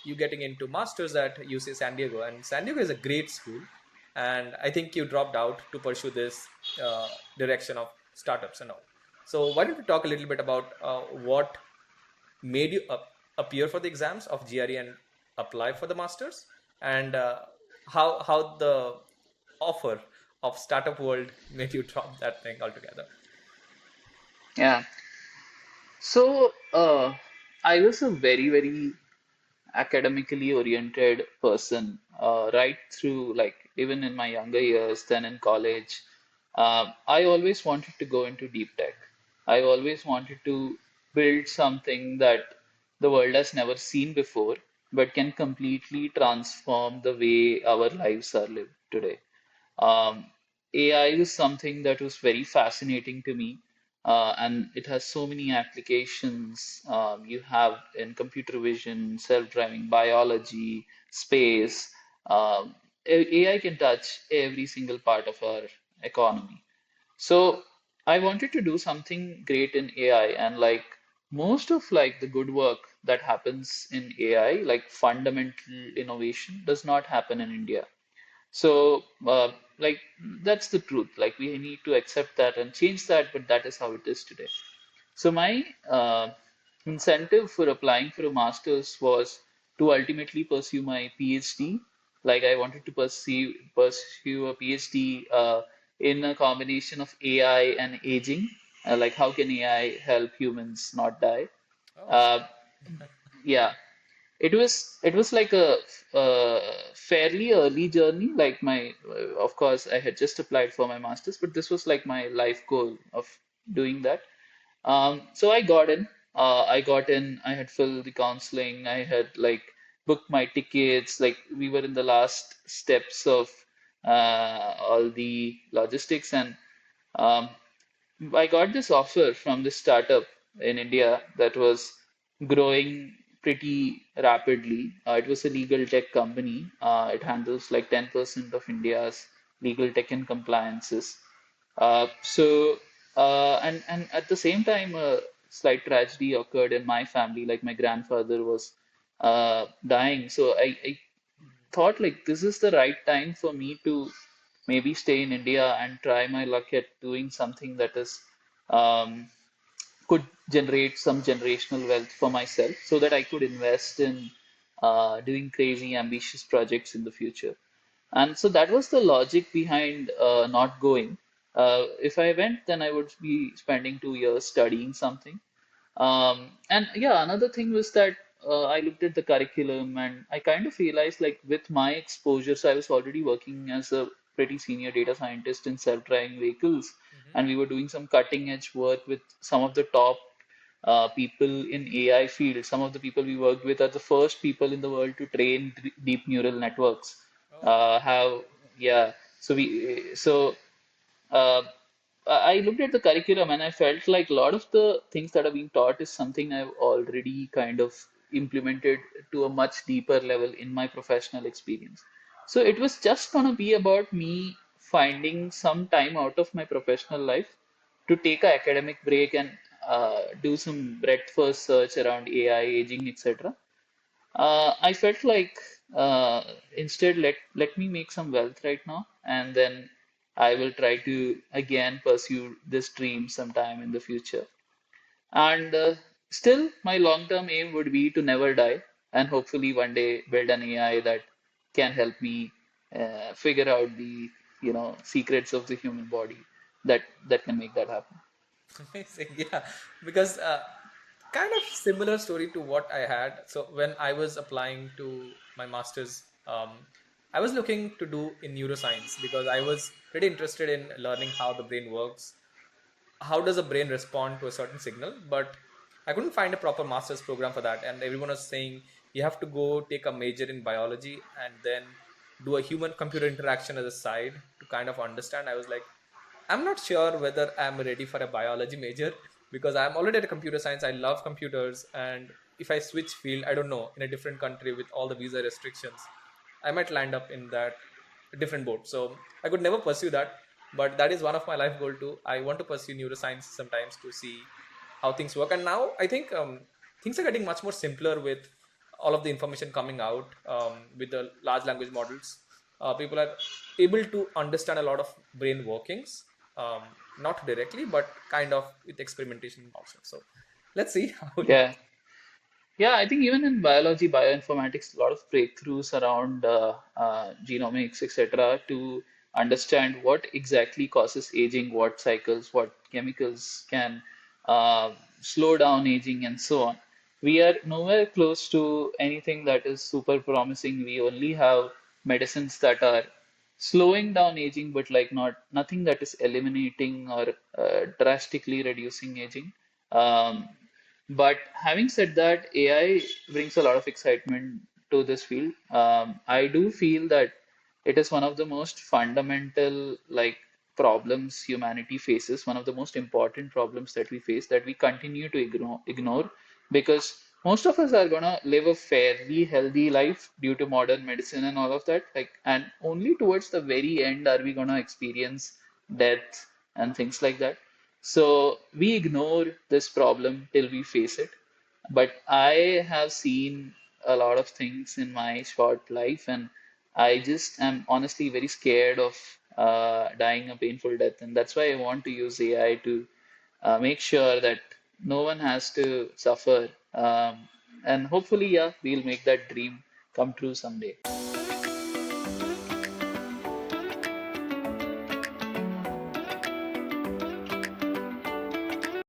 you getting into masters at UC San Diego, and San Diego is a great school. And I think you dropped out to pursue this direction of startups and all. So why don't you talk a little bit about what made you appear for the exams of GRE and apply for the masters, and how the offer of startup world made you drop that thing altogether. Yeah. So, I was a very academically oriented person, right through like even in my younger years, then in college. I always wanted to go into deep tech. I always wanted to build something that the world has never seen before, but can completely transform the way our lives are lived today. Um, AI is something that was very fascinating to me, and it has so many applications. You have in computer vision, self-driving biology, space. AI can touch every single part of our economy. So I wanted to do something great in AI, and like most of like the good work that happens in AI, like fundamental innovation, does not happen in India. So, like, that's the truth. Like, we need to accept that and change that, but that is how it is today. So, my incentive for applying for a master's was to ultimately pursue my PhD. Like, I wanted to pursue a PhD in a combination of AI and aging. Like, how can AI help humans not die? Oh, Uh, yeah. It was like a fairly early journey. Like of course, I had just applied for my master's, but this was like my life goal of doing that. So I got in. I got in. I had filled the counseling. I had like booked my tickets. Like we were in the last steps of all the logistics, and um, I got this offer from this startup in India that was growing pretty rapidly. It was a legal tech company. It handles like 10% of India's legal tech and compliances. And at the same time, a slight tragedy occurred in my family. Like my grandfather was dying, so I thought like this is the right time for me to maybe stay in India and try my luck at doing something that is um, could generate some generational wealth for myself so that I could invest in doing crazy ambitious projects in the future. And so that was the logic behind not going. If I went, then I would be spending 2 years studying something. And yeah, another thing was that I looked at the curriculum and I kind of realized like with my exposure, so I was already working as a pretty senior data scientist in self-driving vehicles, mhm. and we were doing some cutting edge work with some of the top people in AI field. Some of the people we worked with are the first people in the world to train deep neural networks. Oh, How, yeah. So I looked at the curriculum and I felt like a lot of the things that are being taught is something I've already kind of implemented to a much deeper level in my professional experience. So it was just going to be about me finding some time out of my professional life to take an academic break and do some breadth first search around AI, aging, etc. I felt like instead let me make some wealth right now, and then I will try to again pursue this dream sometime in the future. And still, my long-term aim would be to never die, and hopefully one day build an AI that can help me figure out the secrets of the human body that can make that happen. amazing. Yeah, because kind of similar story to what I had. So when I was applying to my master's, I was looking to do in neuroscience because I was pretty interested in learning how the brain works, how does a brain respond to a certain signal. But I couldn't find a proper master's program for that, and everyone was saying you have to go take a major in biology and then do a human computer interaction as a side to kind of understand. I was like, I'm not sure whether I'm ready for a biology major because I'm already at a computer science. I love computers, and if I switch field, I don't know, in a different country with all the visa restrictions, I might land up in that different boat. So I could never pursue that, but that is one of my life goal too. I want to pursue neuroscience sometimes to see how things work. And now I think things are getting much more simpler with all of the information coming out with the large language models, people are able to understand a lot of brain workings, not directly, but kind of with experimentation also. So let's see how it Yeah. goes. Yeah, I think even in biology, bioinformatics, a lot of breakthroughs around genomics, etc., to understand what exactly causes aging, what cycles, what chemicals can uh, slow down aging, and so on. We are nowhere close to anything that is super promising. We only have medicines that are slowing down aging, but like nothing that is eliminating or drastically reducing aging. Um, but having said that, AI brings a lot of excitement to this field. I do feel that it is one of the most fundamental problems humanity faces, one of the most important problems that we face that we continue to ignore because most of us are gonna live a fairly healthy life due to modern medicine and all of that. And only towards the very end are we gonna experience death and things like that. So we ignore this problem till we face it. But I have seen a lot of things in my short life, and I just am honestly very scared of dying a painful death. And that's why I want to use AI to make sure that no one has to suffer. And hopefully, yeah, we'll make that dream come true someday.